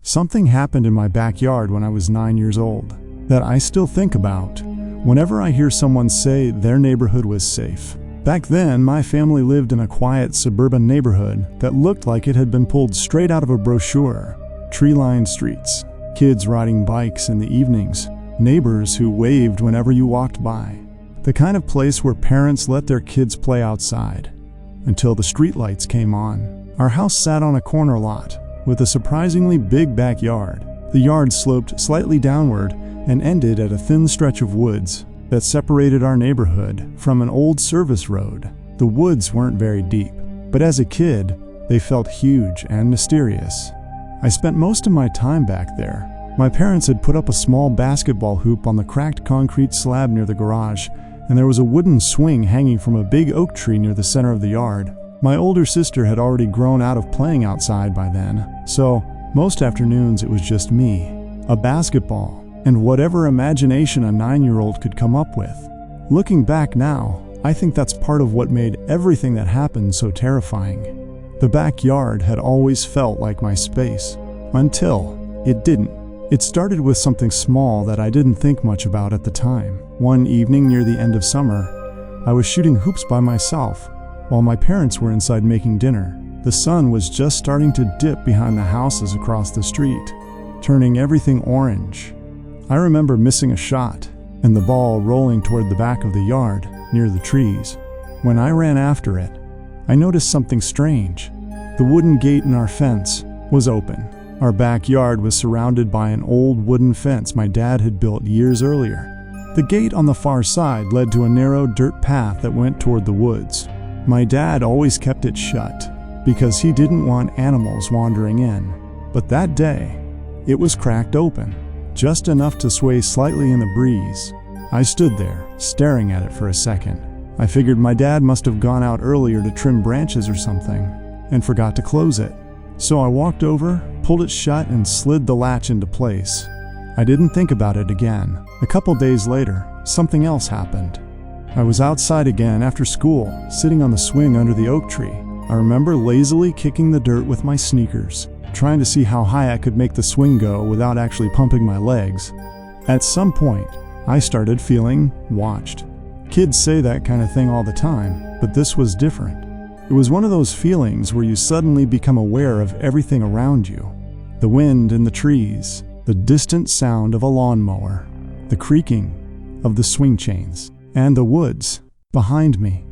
Something happened in my backyard when I was 9 years old that I still think about whenever I hear someone say their neighborhood was safe. Back then, my family lived in a quiet suburban neighborhood that looked like it had been pulled straight out of a brochure. Tree-lined streets, kids riding bikes in the evenings, neighbors who waved whenever you walked by. The kind of place where parents let their kids play outside until the streetlights came on. Our house sat on a corner lot with a surprisingly big backyard. The yard sloped slightly downward and ended at a thin stretch of woods that separated our neighborhood from an old service road. The woods weren't very deep, but as a kid, they felt huge and mysterious. I spent most of my time back there. My parents had put up a small basketball hoop on the cracked concrete slab near the garage, and there was a wooden swing hanging from a big oak tree near the center of the yard. My older sister had already grown out of playing outside by then, so most afternoons it was just me, a basketball, and whatever imagination a 9-year-old could come up with. Looking back now, I think that's part of what made everything that happened so terrifying. The backyard had always felt like my space, until it didn't. It started with something small that I didn't think much about at the time. One evening near the end of summer, I was shooting hoops by myself while my parents were inside making dinner. The sun was just starting to dip behind the houses across the street, turning everything orange. I remember missing a shot and the ball rolling toward the back of the yard near the trees. When I ran after it, I noticed something strange. The wooden gate in our fence was open. Our backyard was surrounded by an old wooden fence my dad had built years earlier. The gate on the far side led to a narrow dirt path that went toward the woods. My dad always kept it shut because he didn't want animals wandering in. But that day, it was cracked open, just enough to sway slightly in the breeze. I stood there, staring at it for a second. I figured my dad must have gone out earlier to trim branches or something and forgot to close it. So I walked over, pulled it shut, and slid the latch into place. I didn't think about it again. A couple days later, something else happened. I was outside again after school, sitting on the swing under the oak tree. I remember lazily kicking the dirt with my sneakers, trying to see how high I could make the swing go without actually pumping my legs. At some point, I started feeling watched. Kids say that kind of thing all the time, but this was different. It was one of those feelings where you suddenly become aware of everything around you. The wind in the trees, the distant sound of a lawnmower, the creaking of the swing chains, and the woods behind me.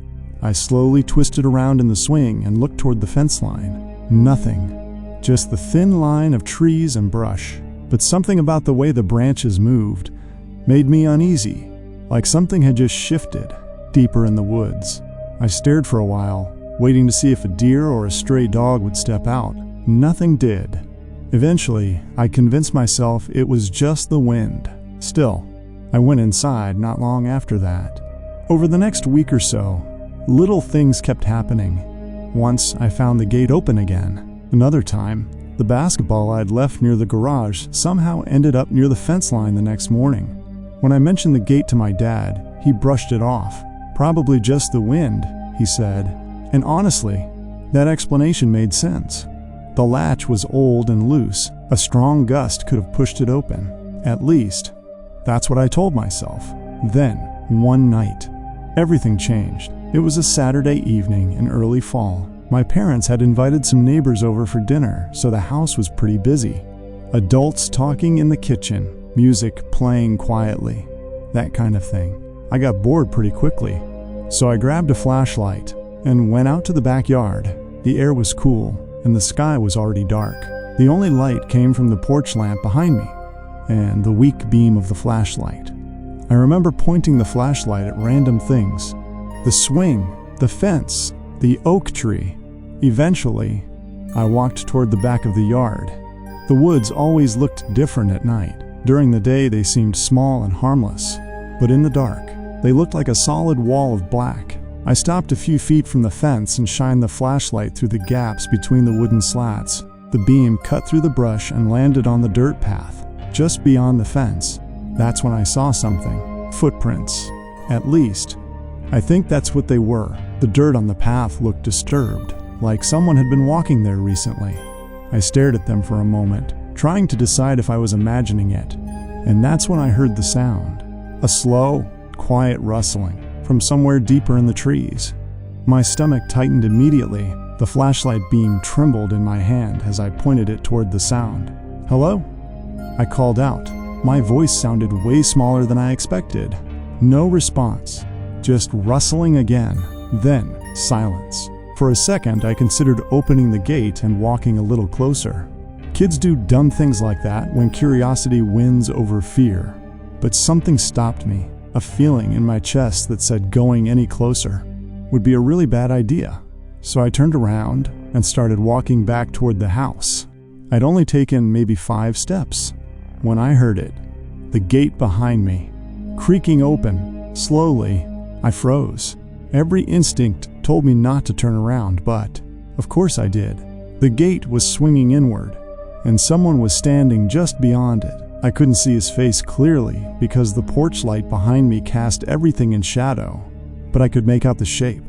I slowly twisted around in the swing and looked toward the fence line. Nothing, just the thin line of trees and brush. But something about the way the branches moved made me uneasy, like something had just shifted deeper in the woods. I stared for a while, waiting to see if a deer or a stray dog would step out. Nothing did. Eventually, I convinced myself it was just the wind. Still, I went inside not long after that. Over the next week or so, little things kept happening. Once, I found the gate open again. Another time, the basketball I'd left near the garage somehow ended up near the fence line the next morning. When I mentioned the gate to my dad, he brushed it off. Probably just the wind, he said. And honestly, that explanation made sense. The latch was old and loose. A strong gust could have pushed it open. At least, that's what I told myself. Then, one night, everything changed. It was a Saturday evening in early fall. My parents had invited some neighbors over for dinner, so the house was pretty busy. Adults talking in the kitchen, music playing quietly, that kind of thing. I got bored pretty quickly, so I grabbed a flashlight and went out to the backyard. The air was cool, and the sky was already dark. The only light came from the porch lamp behind me and the weak beam of the flashlight. I remember pointing the flashlight at random things. The swing, the fence, the oak tree. Eventually, I walked toward the back of the yard. The woods always looked different at night. During the day, they seemed small and harmless, but in the dark, they looked like a solid wall of black. I stopped a few feet from the fence and shined the flashlight through the gaps between the wooden slats. The beam cut through the brush and landed on the dirt path just beyond the fence. That's when I saw something. Footprints. At least, I think that's what they were. The dirt on the path looked disturbed, like someone had been walking there recently. I stared at them for a moment, trying to decide if I was imagining it. And that's when I heard the sound. A slow, quiet rustling from somewhere deeper in the trees. My stomach tightened immediately. The flashlight beam trembled in my hand as I pointed it toward the sound. "Hello?" I called out. My voice sounded way smaller than I expected. No response. Just rustling again. Then silence. For a second, I considered opening the gate and walking a little closer. Kids do dumb things like that when curiosity wins over fear. But something stopped me. A feeling in my chest that said going any closer would be a really bad idea. So I turned around and started walking back toward the house. I'd only taken maybe 5 steps when I heard it. The gate behind me, creaking open. Slowly, I froze. Every instinct told me not to turn around, but of course I did. The gate was swinging inward, and someone was standing just beyond it. I couldn't see his face clearly because the porch light behind me cast everything in shadow, but I could make out the shape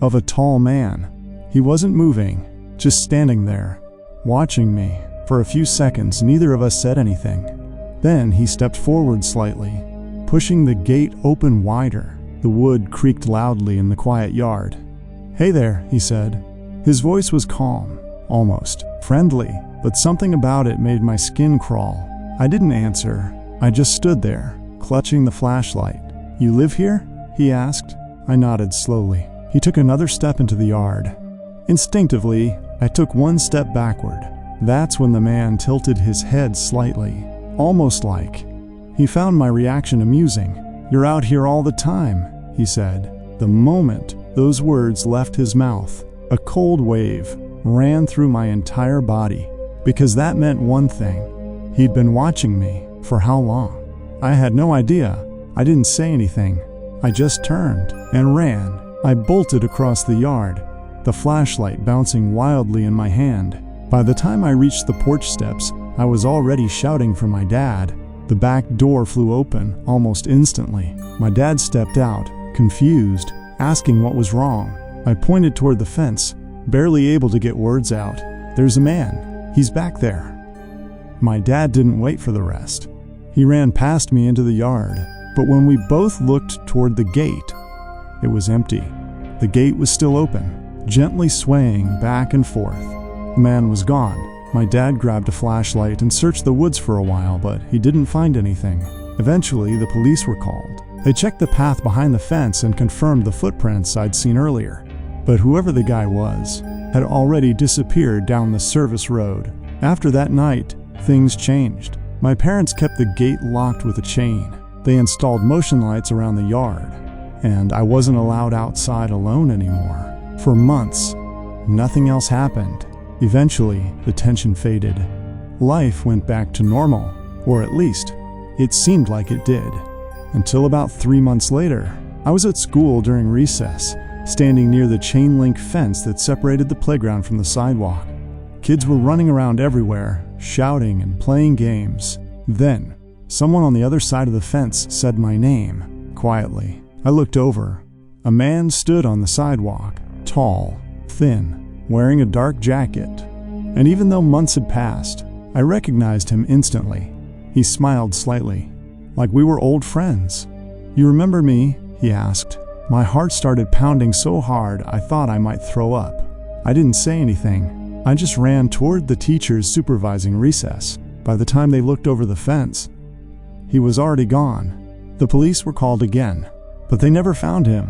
of a tall man. He wasn't moving, just standing there, watching me. For a few seconds, neither of us said anything. Then he stepped forward slightly, pushing the gate open wider. The wood creaked loudly in the quiet yard. "Hey there," he said. His voice was calm, almost friendly, but something about it made my skin crawl. I didn't answer. I just stood there, clutching the flashlight. "You live here?" he asked. I nodded slowly. He took another step into the yard. Instinctively, I took one step backward. That's when the man tilted his head slightly, almost like he found my reaction amusing. "You're out here all the time," he said. The moment those words left his mouth, a cold wave ran through my entire body, because that meant one thing. He'd been watching me. For how long? I had no idea. I didn't say anything. I just turned and ran. I bolted across the yard, the flashlight bouncing wildly in my hand. By the time I reached the porch steps, I was already shouting for my dad. The back door flew open almost instantly. My dad stepped out, confused, asking what was wrong. I pointed toward the fence, barely able to get words out. "There's a man. He's back there." My dad didn't wait for the rest. He ran past me into the yard, but when we both looked toward the gate, it was empty. The gate was still open, gently swaying back and forth. The man was gone. My dad grabbed a flashlight and searched the woods for a while, but he didn't find anything. Eventually, the police were called. They checked the path behind the fence and confirmed the footprints I'd seen earlier. But whoever the guy was had already disappeared down the service road. After that night, things changed. My parents kept the gate locked with a chain. They installed motion lights around the yard, and I wasn't allowed outside alone anymore. For months, nothing else happened. Eventually, the tension faded. Life went back to normal, or at least, it seemed like it did. Until about 3 months later, I was at school during recess, standing near the chain-link fence that separated the playground from the sidewalk. Kids were running around everywhere, shouting and playing games. Then, someone on the other side of the fence said my name, quietly. I looked over. A man stood on the sidewalk, tall, thin, wearing a dark jacket. And even though months had passed, I recognized him instantly. He smiled slightly, like we were old friends. "You remember me?" he asked. My heart started pounding so hard I thought I might throw up. I didn't say anything. I just ran toward the teachers supervising recess. By the time they looked over the fence, he was already gone. The police were called again, but they never found him.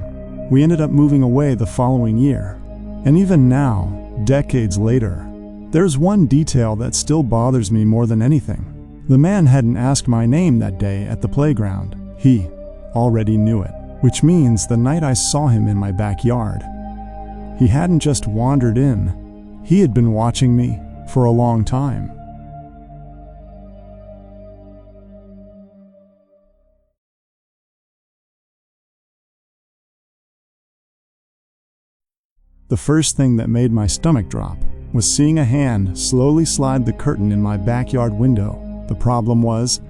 We ended up moving away the following year. And even now, decades later, there's one detail that still bothers me more than anything. The man hadn't asked my name that day at the playground. He already knew it, which means the night I saw him in my backyard, he hadn't just wandered in. He had been watching me for a long time. The first thing that made my stomach drop was seeing a hand slowly slide the curtain in my backyard window. The problem was,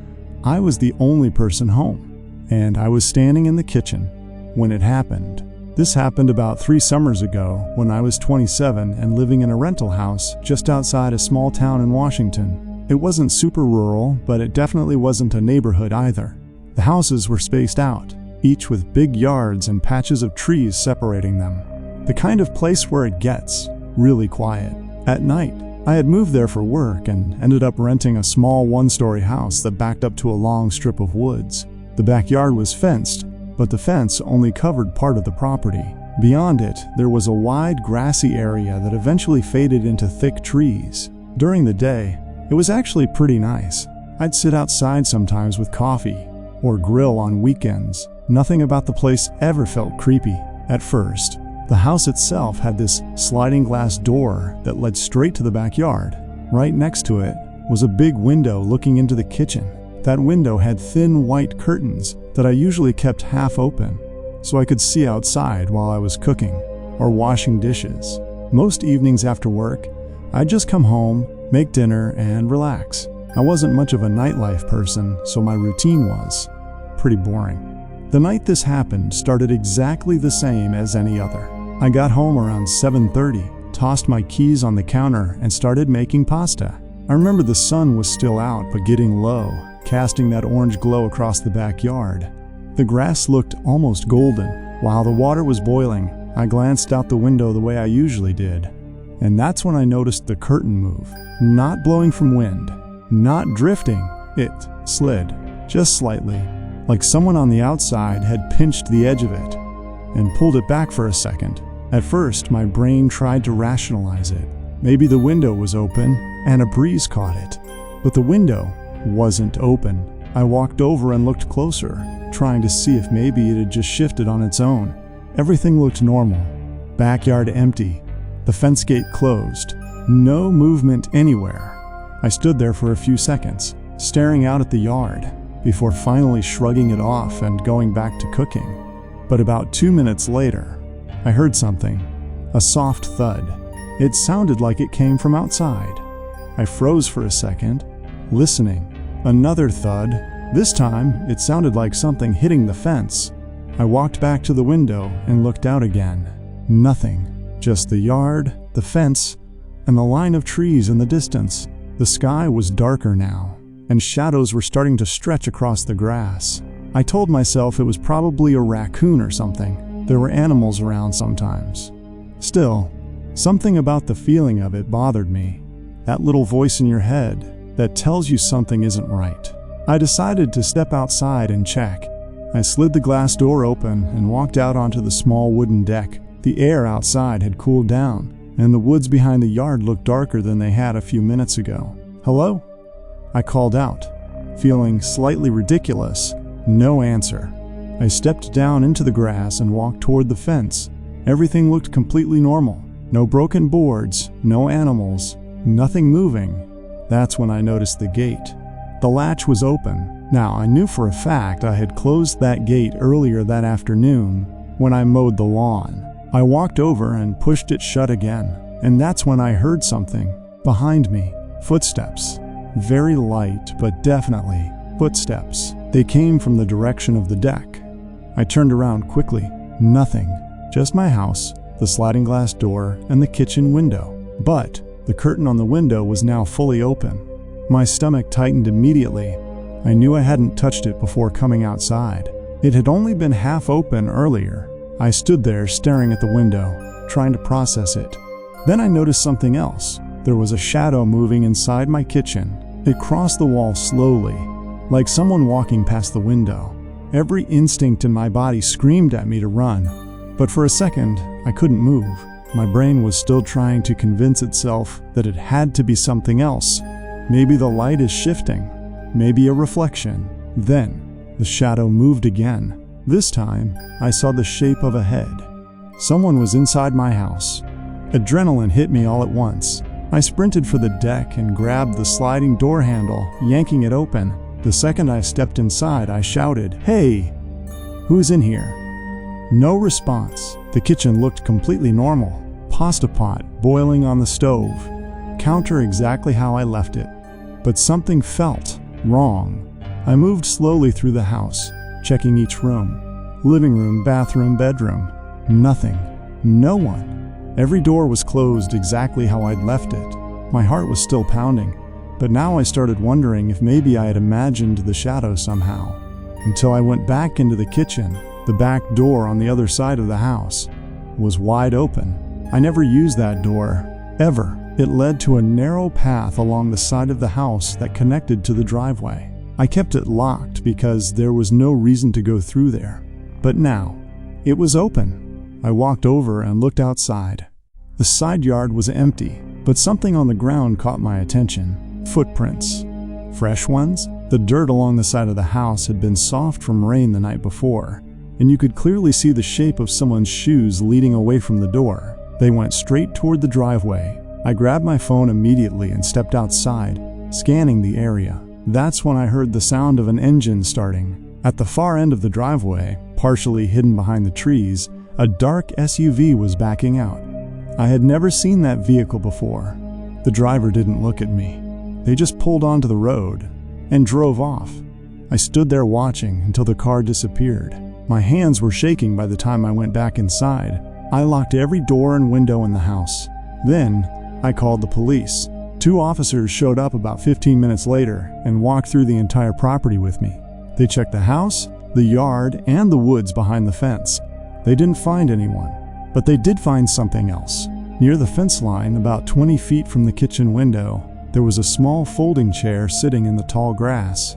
I was the only person home, and I was standing in the kitchen when it happened. This happened about 3 summers ago when I was 27 and living in a rental house just outside a small town in Washington. It wasn't super rural, but it definitely wasn't a neighborhood either. The houses were spaced out, each with big yards and patches of trees separating them. The kind of place where it gets really quiet. At night, I had moved there for work and ended up renting a small one-story house that backed up to a long strip of woods. The backyard was fenced, but the fence only covered part of the property. Beyond it, there was a wide grassy area that eventually faded into thick trees. During the day, it was actually pretty nice. I'd sit outside sometimes with coffee, or grill on weekends. Nothing about the place ever felt creepy. At first, the house itself had this sliding glass door that led straight to the backyard. Right next to it was a big window looking into the kitchen. That window had thin white curtains that I usually kept half open, so I could see outside while I was cooking or washing dishes. Most evenings after work, I'd just come home, make dinner, and relax. I wasn't much of a nightlife person, so my routine was pretty boring. The night this happened started exactly the same as any other. I got home around 7:30, tossed my keys on the counter, and started making pasta. I remember the sun was still out but getting low, casting that orange glow across the backyard. The grass looked almost golden. While the water was boiling, I glanced out the window the way I usually did. And that's when I noticed the curtain move. Not blowing from wind, not drifting, it slid, just slightly, like someone on the outside had pinched the edge of it and pulled it back for a second. At first, my brain tried to rationalize it. Maybe the window was open and a breeze caught it. But the window wasn't open. I walked over and looked closer, trying to see if maybe it had just shifted on its own. Everything looked normal. Backyard empty. The fence gate closed. No movement anywhere. I stood there for a few seconds, staring out at the yard, before finally shrugging it off and going back to cooking. But about 2 minutes later, I heard something. A soft thud. It sounded like it came from outside. I froze for a second, listening. Another thud. This time, it sounded like something hitting the fence. I walked back to the window and looked out again. Nothing. Just the yard, the fence, and the line of trees in the distance. The sky was darker now, and shadows were starting to stretch across the grass. I told myself it was probably a raccoon or something. There were animals around sometimes. Still, something about the feeling of it bothered me. That little voice in your head that tells you something isn't right. I decided to step outside and check. I slid the glass door open and walked out onto the small wooden deck. The air outside had cooled down, and the woods behind the yard looked darker than they had a few minutes ago. "Hello?" I called out, feeling slightly ridiculous. No answer. I stepped down into the grass and walked toward the fence. Everything looked completely normal. No broken boards, no animals, nothing moving. That's when I noticed the gate. The latch was open. Now, I knew for a fact I had closed that gate earlier that afternoon when I mowed the lawn. I walked over and pushed it shut again, and that's when I heard something behind me. Footsteps. Very light, but definitely footsteps. They came from the direction of the deck. I turned around quickly. Nothing. Just my house, the sliding glass door, and the kitchen window. But the curtain on the window was now fully open. My stomach tightened immediately. I knew I hadn't touched it before coming outside. It had only been half open earlier. I stood there staring at the window, trying to process it. Then I noticed something else. There was a shadow moving inside my kitchen. It crossed the wall slowly, like someone walking past the window. Every instinct in my body screamed at me to run, but for a second, I couldn't move. My brain was still trying to convince itself that it had to be something else. Maybe the light is shifting, maybe a reflection. Then, the shadow moved again. This time, I saw the shape of a head. Someone was inside my house. Adrenaline hit me all at once. I sprinted for the deck and grabbed the sliding door handle, yanking it open. The second I stepped inside, I shouted, "Hey, who's in here?" No response. The kitchen looked completely normal. Pasta pot boiling on the stove. Counter exactly how I left it. But something felt wrong. I moved slowly through the house, checking each room. Living room, bathroom, bedroom. Nothing. No one. Every door was closed exactly how I'd left it. My heart was still pounding. but now I started wondering if maybe I had imagined the shadow somehow. Until I went back into the kitchen, the back door on the other side of the house was wide open. I never used that door, ever. It led to a narrow path along the side of the house that connected to the driveway. I kept it locked because there was no reason to go through there. But now, it was open. I walked over and looked outside. The side yard was empty, but something on the ground caught my attention. Footprints. Fresh ones? The dirt along the side of the house had been soft from rain the night before, and you could clearly see the shape of someone's shoes leading away from the door. They went straight toward the driveway. I grabbed my phone immediately and stepped outside, scanning the area. That's when I heard the sound of an engine starting. At the far end of the driveway, partially hidden behind the trees, a dark SUV was backing out. I had never seen that vehicle before. The driver didn't look at me. They just pulled onto the road and drove off. I stood there watching until the car disappeared. My hands were shaking by the time I went back inside. I locked every door and window in the house. Then, I called the police. 2 officers showed up about 15 minutes later and walked through the entire property with me. They checked the house, the yard, and the woods behind the fence. They didn't find anyone, but they did find something else. Near the fence line, about 20 feet from the kitchen window, there was a small folding chair sitting in the tall grass.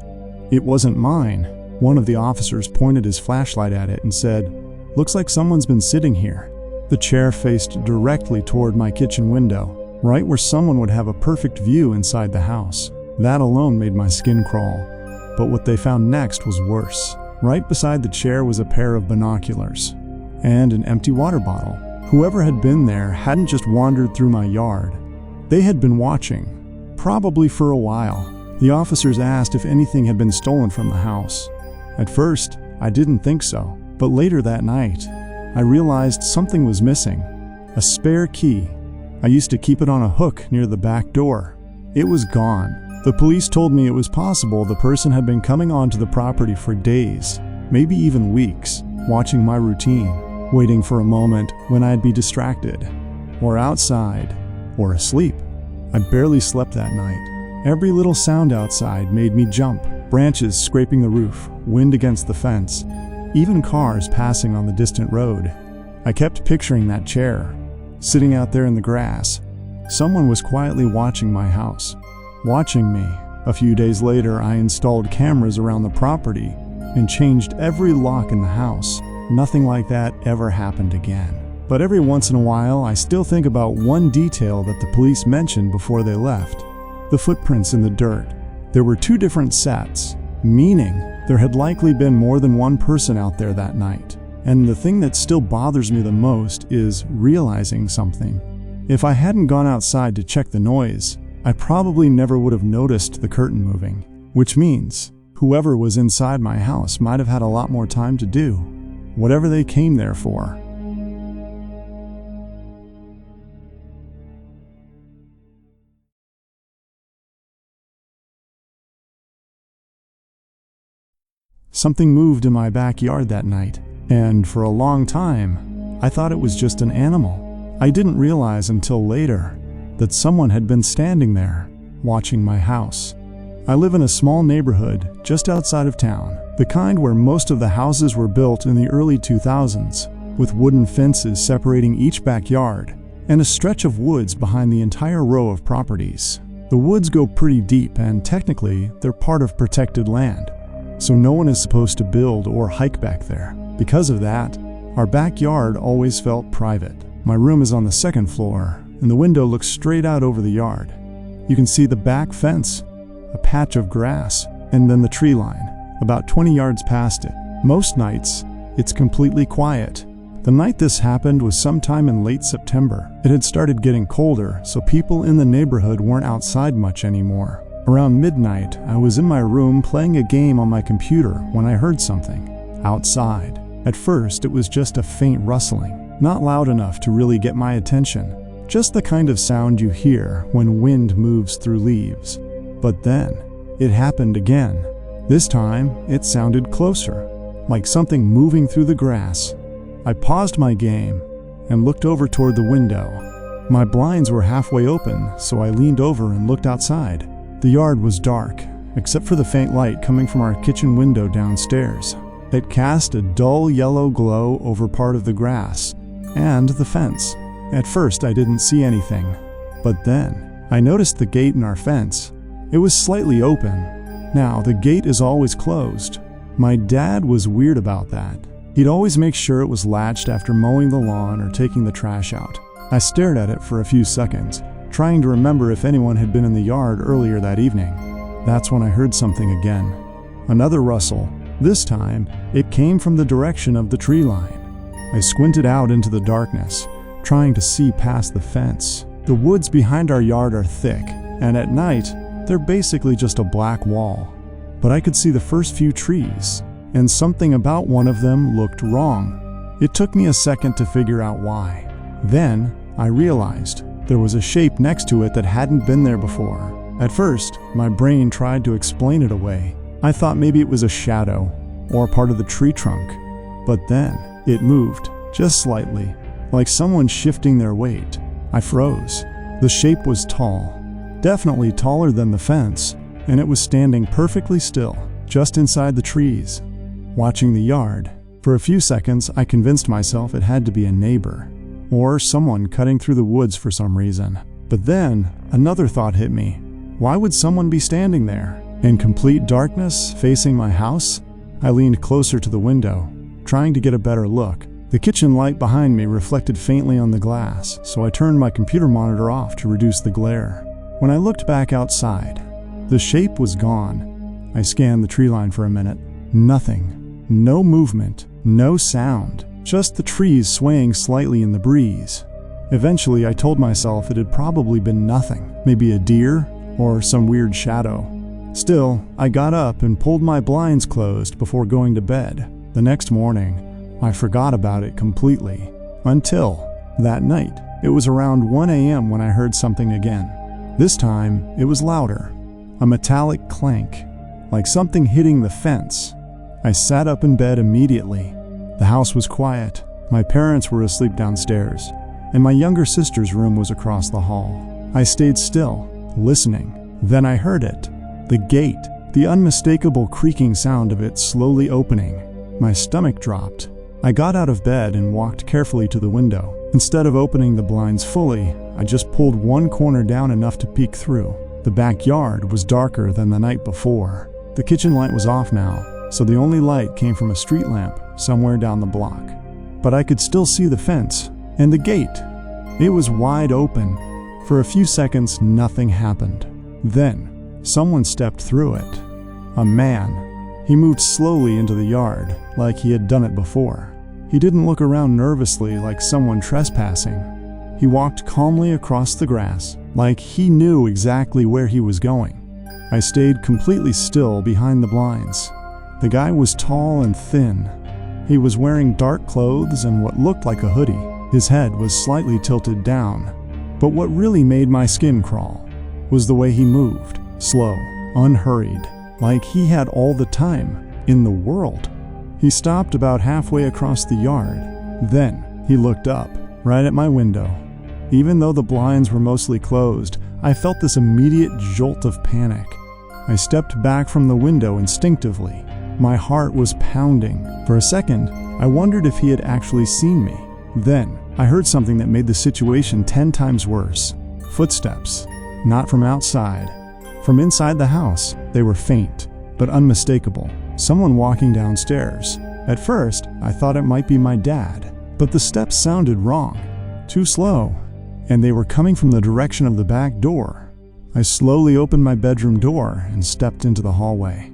It wasn't mine. One of the officers pointed his flashlight at it and said, "Looks like someone's been sitting here." The chair faced directly toward my kitchen window, right where someone would have a perfect view inside the house. That alone made my skin crawl. But what they found next was worse. Right beside the chair was a pair of binoculars and an empty water bottle. Whoever had been there hadn't just wandered through my yard. They had been watching, probably for a while. The officers asked if anything had been stolen from the house. At first, I didn't think so, but later that night, I realized something was missing. A spare key. I used to keep it on a hook near the back door. It was gone. The police told me it was possible the person had been coming onto the property for days, maybe even weeks, watching my routine, waiting for a moment when I'd be distracted, or outside, or asleep. I barely slept that night. Every little sound outside made me jump. Branches scraping the roof, wind against the fence, even cars passing on the distant road. I kept picturing that chair, sitting out there in the grass. Someone was quietly watching my house, watching me. A few days later, I installed cameras around the property and changed every lock in the house. Nothing like that ever happened again. But every once in a while, I still think about one detail that the police mentioned before they left: the footprints in the dirt. There were 2 different sets, meaning there had likely been more than one person out there that night. And the thing that still bothers me the most is realizing something. If I hadn't gone outside to check the noise, I probably never would have noticed the curtain moving, which means whoever was inside my house might have had a lot more time to do whatever they came there for. Something moved in my backyard that night, and for a long time, I thought it was just an animal. I didn't realize until later that someone had been standing there, watching my house. I live in a small neighborhood just outside of town, the kind where most of the houses were built in the early 2000s, with wooden fences separating each backyard, and a stretch of woods behind the entire row of properties. The woods go pretty deep, and technically, they're part of protected land, so no one is supposed to build or hike back there. Because of that, our backyard always felt private. My room is on the 2nd floor, and the window looks straight out over the yard. You can see the back fence, a patch of grass, and then the tree line, about 20 yards past it. Most nights, it's completely quiet. The night this happened was sometime in late September. It had started getting colder, so people in the neighborhood weren't outside much anymore. Around midnight, I was in my room playing a game on my computer when I heard something outside. At first, it was just a faint rustling, not loud enough to really get my attention, just the kind of sound you hear when wind moves through leaves. But then, it happened again. This time, it sounded closer, like something moving through the grass. I paused my game and looked over toward the window. My blinds were halfway open, so I leaned over and looked outside. The yard was dark, except for the faint light coming from our kitchen window downstairs. It cast a dull yellow glow over part of the grass and the fence. At first, I didn't see anything, but then I noticed the gate in our fence. It was slightly open. Now, the gate is always closed. My dad was weird about that. He'd always make sure it was latched after mowing the lawn or taking the trash out. I stared at it for a few seconds, trying to remember if anyone had been in the yard earlier that evening. That's when I heard something again. Another rustle. This time, it came from the direction of the tree line. I squinted out into the darkness, trying to see past the fence. The woods behind our yard are thick, and at night, they're basically just a black wall. But I could see the first few trees, and something about one of them looked wrong. It took me a second to figure out why. Then, I realized there was a shape next to it that hadn't been there before. At first, my brain tried to explain it away. I thought maybe it was a shadow, or part of the tree trunk. But then, it moved, just slightly, like someone shifting their weight. I froze. The shape was tall, definitely taller than the fence, and it was standing perfectly still, just inside the trees, watching the yard. For a few seconds, I convinced myself it had to be a neighbor, or someone cutting through the woods for some reason. But then, another thought hit me. Why would someone be standing there? In complete darkness, facing my house? I leaned closer to the window, trying to get a better look. The kitchen light behind me reflected faintly on the glass, so I turned my computer monitor off to reduce the glare. When I looked back outside, the shape was gone. I scanned the tree line for a minute. Nothing. No movement. No sound. Just the trees swaying slightly in the breeze. Eventually, I told myself it had probably been nothing. Maybe a deer or some weird shadow. Still, I got up and pulled my blinds closed before going to bed. The next morning, I forgot about it completely. Until that night. It was around 1 a.m. when I heard something again. This time, it was louder. A metallic clank, like something hitting the fence. I sat up in bed immediately. The house was quiet. My parents were asleep downstairs, and my younger sister's room was across the hall. I stayed still, listening. Then I heard it. The gate, the unmistakable creaking sound of it slowly opening. My stomach dropped. I got out of bed and walked carefully to the window. Instead of opening the blinds fully, I just pulled one corner down enough to peek through. The backyard was darker than the night before. The kitchen light was off now, so the only light came from a street lamp somewhere down the block. But I could still see the fence and the gate. It was wide open. For a few seconds, nothing happened. Then, someone stepped through it. A man. He moved slowly into the yard, like he had done it before. He didn't look around nervously like someone trespassing. He walked calmly across the grass, like he knew exactly where he was going. I stayed completely still behind the blinds. The guy was tall and thin. He was wearing dark clothes and what looked like a hoodie. His head was slightly tilted down. But what really made my skin crawl was the way he moved. Slow, unhurried, like he had all the time in the world. He stopped about halfway across the yard. Then he looked up, right at my window. Even though the blinds were mostly closed, I felt this immediate jolt of panic. I stepped back from the window instinctively. My heart was pounding. For a second, I wondered if he had actually seen me. Then, I heard something that made the situation 10 times worse. Footsteps. Not from outside. From inside the house. They were faint, but unmistakable. Someone walking downstairs. At first, I thought it might be my dad, but the steps sounded wrong. Too slow. And they were coming from the direction of the back door. I slowly opened my bedroom door and stepped into the hallway.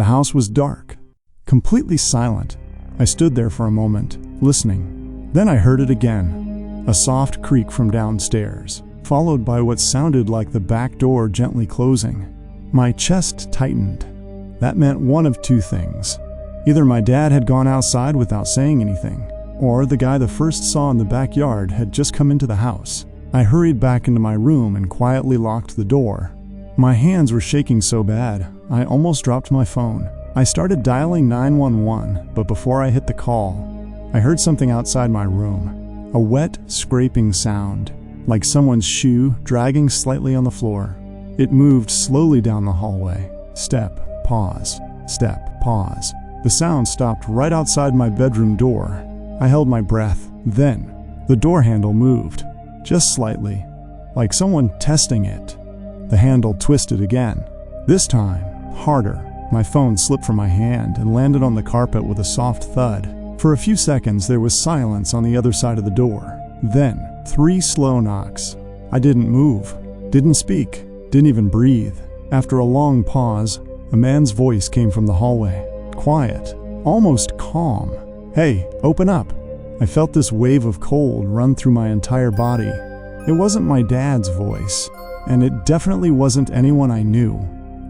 The house was dark, completely silent. I stood there for a moment, listening. Then I heard it again, a soft creak from downstairs, followed by what sounded like the back door gently closing. My chest tightened. That meant one of two things. Either my dad had gone outside without saying anything, or the guy the first saw in the backyard had just come into the house. I hurried back into my room and quietly locked the door. My hands were shaking so bad, I almost dropped my phone. I started dialing 911, but before I hit the call, I heard something outside my room. A wet, scraping sound, like someone's shoe dragging slightly on the floor. It moved slowly down the hallway. Step, pause, step, pause. The sound stopped right outside my bedroom door. I held my breath. Then, the door handle moved, just slightly, like someone testing it. The handle twisted again. This time, harder. My phone slipped from my hand and landed on the carpet with a soft thud. For a few seconds, there was silence on the other side of the door. Then, 3 slow knocks. I didn't move, didn't speak, didn't even breathe. After a long pause, a man's voice came from the hallway. Quiet, almost calm. "Hey, open up." I felt this wave of cold run through my entire body. It wasn't my dad's voice, and it definitely wasn't anyone I knew.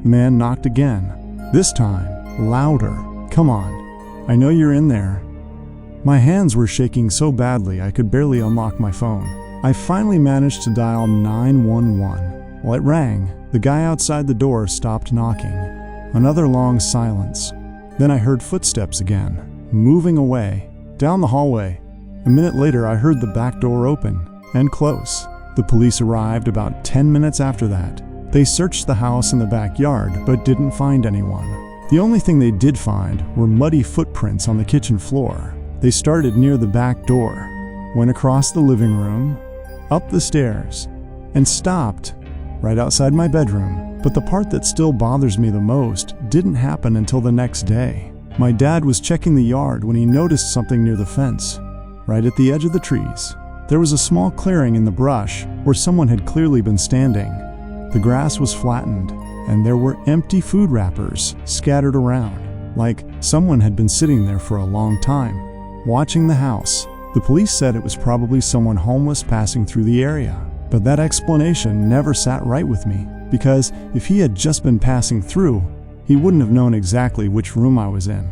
The man knocked again, this time louder. "Come on, I know you're in there." My hands were shaking so badly I could barely unlock my phone. I finally managed to dial 911. While it rang, the guy outside the door stopped knocking. Another long silence. Then I heard footsteps again, moving away, down the hallway. A minute later, I heard the back door open and close. The police arrived about 10 minutes after that. They searched the house and the backyard, but didn't find anyone. The only thing they did find were muddy footprints on the kitchen floor. They started near the back door, went across the living room, up the stairs, and stopped right outside my bedroom. But the part that still bothers me the most didn't happen until the next day. My dad was checking the yard when he noticed something near the fence, right at the edge of the trees. There was a small clearing in the brush where someone had clearly been standing. The grass was flattened, and there were empty food wrappers scattered around, like someone had been sitting there for a long time, watching the house. The police said it was probably someone homeless passing through the area. But that explanation never sat right with me, because if he had just been passing through, he wouldn't have known exactly which room I was in.